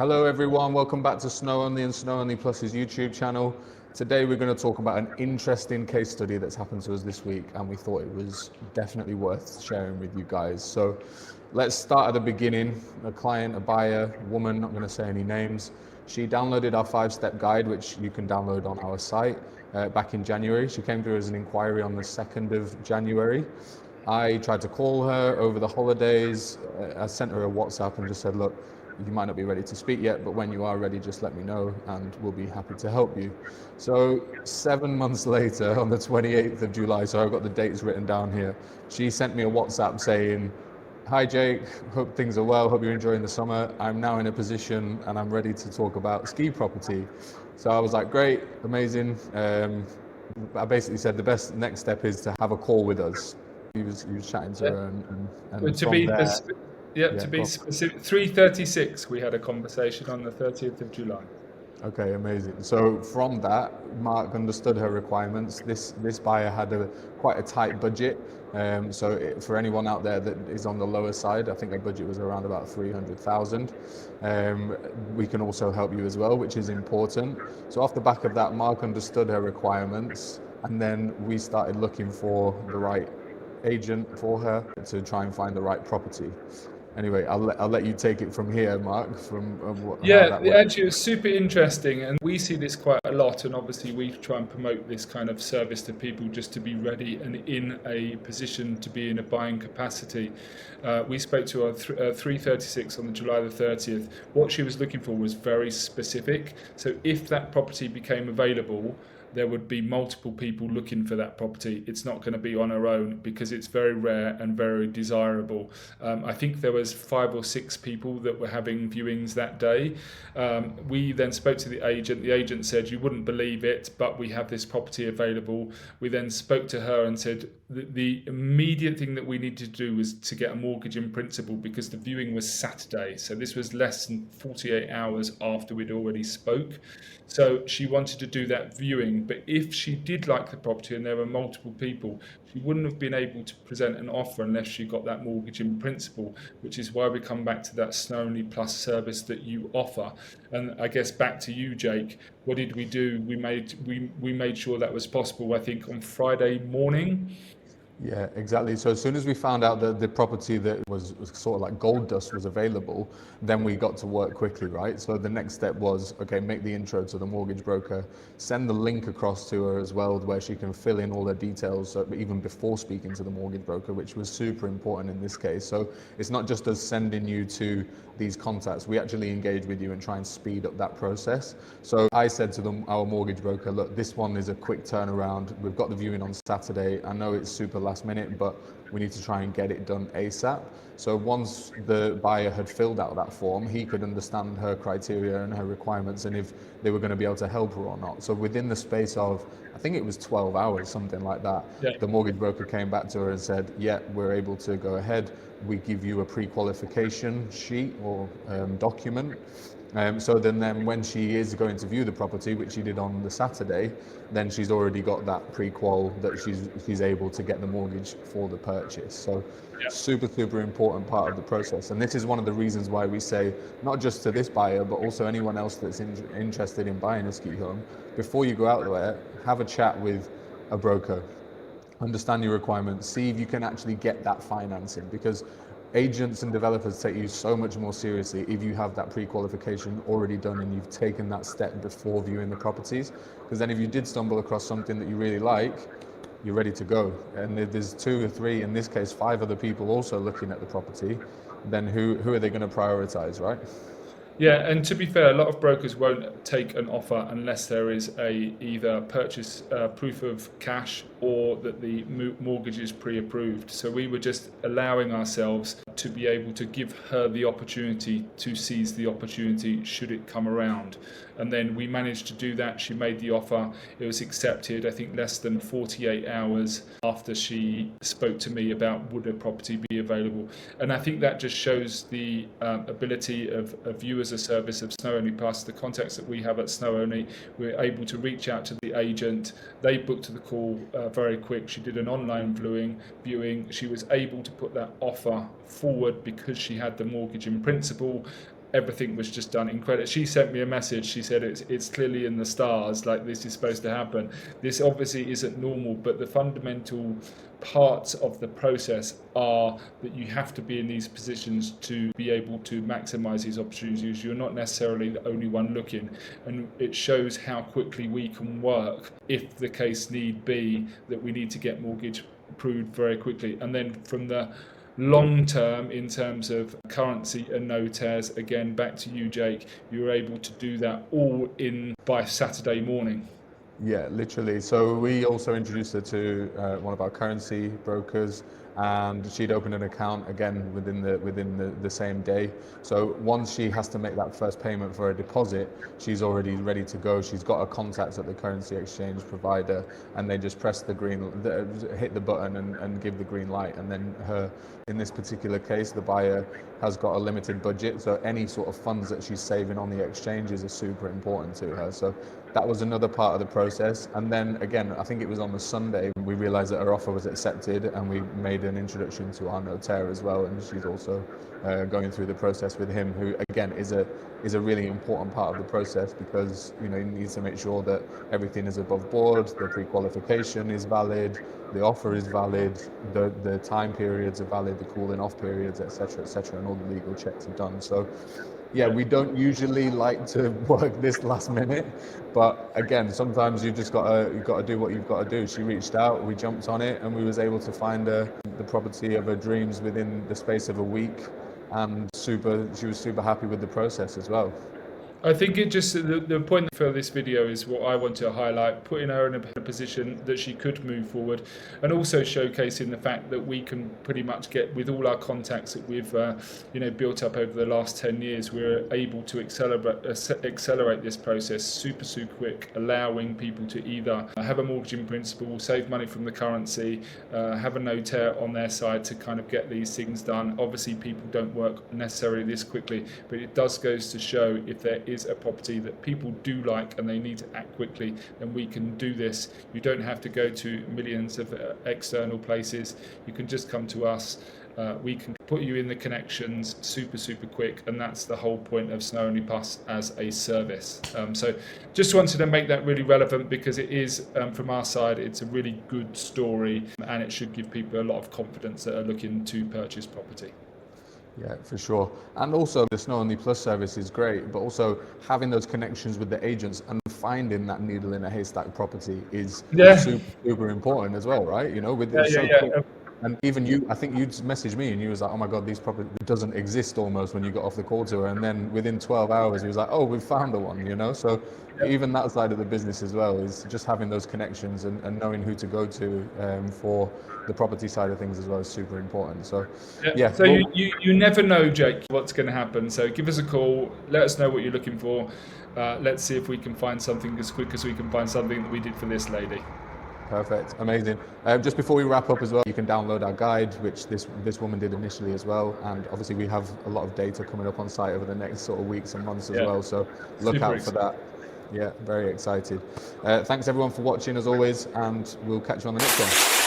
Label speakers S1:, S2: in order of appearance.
S1: Hello everyone, welcome back to SnowOnly and SnowOnly Plus's YouTube channel. Today we're going to talk about an interesting case study that's happened to us this week, and we thought it was definitely worth sharing with you guys. So let's start at the beginning. A client, a buyer, woman, not going to say any names. She downloaded our 5-step guide, which you can download on our site, back in January. She came through as an inquiry on the 2nd of January. I tried to call her over the holidays. I sent her a WhatsApp and just said, look, you might not be ready to speak yet, but when you are ready, just let me know and we'll be happy to help you. So 7 months later, on the 28th of July, so I've got the dates written down here, she sent me a WhatsApp saying, hi Jake, hope things are well, hope you're enjoying the summer. I'm now in a position and I'm ready to talk about ski property. So I was like, great, amazing. I basically said the best next step is to have a call with us. He was chatting to her and
S2: To
S1: from
S2: be
S1: there,
S2: to be specific, 3:36 we had a conversation on the 30th of July.
S1: Okay, amazing. So from that, Mark understood her requirements. This buyer had quite a tight budget. For anyone out there that is on the lower side, I think her budget was around about 300,000. We can also help you as well, which is important. So off the back of that, Mark understood her requirements, and then we started looking for the right agent for her to try and find the right property. Anyway, I'll let you take it from here, Mark, from how that works.
S2: Actually, it was super interesting, and we see this quite a lot. And obviously, we try and promote this kind of service to people just to be ready and in a position to be in a buying capacity. We spoke to her 3:36 on the July the 30th. What she was looking for was very specific. So, if that property became available, there would be multiple people looking for that property. It's not going to be on her own because it's very rare and very desirable. I think there was 5 or 6 people that were having viewings that day. We then spoke to the agent. The agent said, you wouldn't believe it, but we have this property available. We then spoke to her and said, the immediate thing that we needed to do was to get a mortgage in principle because the viewing was Saturday. So this was less than 48 hours after we'd already spoke. So she wanted to do that viewing, but if she did like the property and there were multiple people, she wouldn't have been able to present an offer unless she got that mortgage in principle, which is why we come back to that SnowOnly Plus service that you offer. And I guess back to you, Jake, what did we do? We made sure that was possible, I think, on Friday morning.
S1: Yeah, exactly. So as soon as we found out that the property that was sort of like gold dust was available, then we got to work quickly, right? So the next step was, okay, make the intro to the mortgage broker, send the link across to her as well, where she can fill in all the details, even before speaking to the mortgage broker, which was super important in this case. So it's not just us sending you to these contacts, we actually engage with you and try and speed up that process. So I said to our mortgage broker, look, this one is a quick turnaround. We've got the viewing on Saturday. I know it's super last minute, but we need to try and get it done ASAP. So once the buyer had filled out that form, he could understand her criteria and her requirements and if they were going to be able to help her or not. So within the space of, I think it was 12 hours, something like that, the mortgage broker came back to her and said, yeah, we're able to go ahead. We give you a pre-qualification sheet or document. So then when she is going to view the property, which she did on the Saturday, then she's already got that pre-qual that she's able to get the mortgage for the purchase. So super important part of the process. And this is one of the reasons why we say, not just to this buyer, but also anyone else that's interested in buying a ski home, before you go out there, have a chat with a broker. Understand your requirements, see if you can actually get that financing, because agents and developers take you so much more seriously if you have that pre-qualification already done and you've taken that step before viewing the properties. Because then if you did stumble across something that you really like, you're ready to go. And if there's 2 or 3, in this case 5 other people also looking at the property, then who are they going to prioritize, right?
S2: Yeah, and to be fair, a lot of brokers won't take an offer unless there is either purchase proof of cash or that the mortgage is pre-approved. So we were just allowing ourselves to be able to give her the opportunity to seize the opportunity should it come around. And then we managed to do that. She made the offer. It was accepted, I think, less than 48 hours after she spoke to me about would a property be available. And I think that just shows the ability of you as a service of SnowOnly Plus, the contacts that we have at SnowOnly. We're able to reach out to the agent. They booked the call very quick. She did an online viewing. She was able to put that offer forward because she had the mortgage in principle. everything was just done incredible. She sent me a message. She said it's clearly in the stars, like this is supposed to happen. This obviously isn't normal, but the fundamental parts of the process are that you have to be in these positions to be able to maximize these opportunities. You're not necessarily the only one looking, and it shows how quickly we can work if the case need be that we need to get mortgage approved very quickly. And then from the long term, in terms of currency and notaires, again back to you, Jake, you're able to do that all in by Saturday morning.
S1: Yeah, literally. So we also introduced her to one of our currency brokers, and she'd opened an account again within the same day. So once she has to make that first payment for a deposit, she's already ready to go. She's got a contact at the currency exchange provider, and they just press hit the button and give the green light. And then in this particular case, the buyer has got a limited budget, so any sort of funds that she's saving on the exchanges are super important to her. So that was another part of the process. And then again, I think it was on the Sunday, we realized that her offer was accepted, and we made an introduction to our notaire as well, and she's also going through the process with him, who again is a really important part of the process, because he needs to make sure that everything is above board, the pre-qualification is valid, the offer is valid, the time periods are valid, the cooling off periods, etc., and all the legal checks are done. So yeah, we don't usually like to work this last minute, but again, sometimes you've got to do what you've got to do. She reached out, we jumped on it, and we was able to find the property of her dreams within the space of a week, and she was super happy with the process as well.
S2: I think the point for this video is what I want to highlight, putting her in a position that she could move forward, and also showcasing the fact that we can pretty much get, with all our contacts that we've built up over the last 10 years, we're able to accelerate this process super quick, allowing people to either have a mortgage in principle, save money from the currency, have a notaire on their side to kind of get these things done. Obviously people don't work necessarily this quickly, but it goes to show if there is a property that people do like and they need to act quickly, then we can do this. You don't have to go to millions of external places. You can just come to us. We can put you in the connections super quick, and that's the whole point of SnowOnly Plus as a service. So just wanted to make that really relevant, because it is, from our side, it's a really good story, and it should give people a lot of confidence that are looking to purchase property.
S1: Yeah, for sure. And also the SnowOnly Plus service is great, but also having those connections with the agents and finding that needle in a haystack property is super important as well, right? Quick. And even you, I think you'd messaged me and you was like, oh my God, these property doesn't exist almost when you got off the call to her. And then within 12 hours, he was like, oh, we've found the one, So even that side of the business as well is just having those connections and knowing who to go to for the property side of things as well is super important. So, yeah.
S2: So you never know, Jake, what's going to happen. So give us a call. Let us know what you're looking for. Let's see if we can find something as quick as we can find something that we did for this lady.
S1: Perfect, amazing. Just before we wrap up as well, you can download our guide, which this woman did initially as well, and obviously we have a lot of data coming up on site over the next sort of weeks and months as well, so look out for that. Yeah, very excited. Thanks everyone for watching as always, and we'll catch you on the next one.